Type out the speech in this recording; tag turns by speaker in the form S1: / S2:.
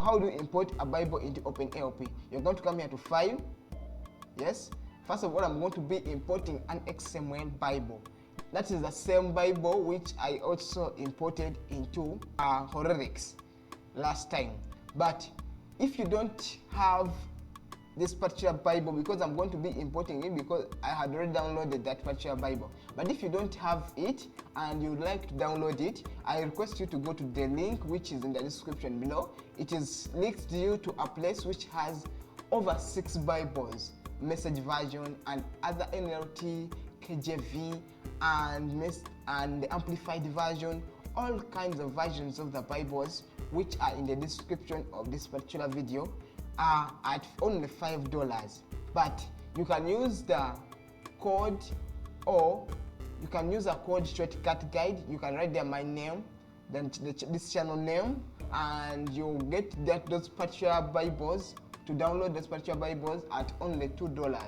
S1: How do you import a Bible into OpenLP? You're going to come here to File. Yes. First of all, I'm going to be importing an XML Bible. That is the same Bible which I also imported into Horrix last time. But if you don't have this particular Bible, because I'm going to be importing it because I had already downloaded that particular Bible. But if you don't have it and you would like to download it, I request you to go to the link which is in the description below. It is linked you to a place which has over 6 Bibles, message version and other NLT, KJV and the amplified version, all kinds of versions of the Bibles which are in the description of this particular video are at only $5. But you can use the code, or you can use a code shortcutguide. You can write there my name, then this channel name, and you'll get those particular Bibles, to download those particular Bibles at only $2.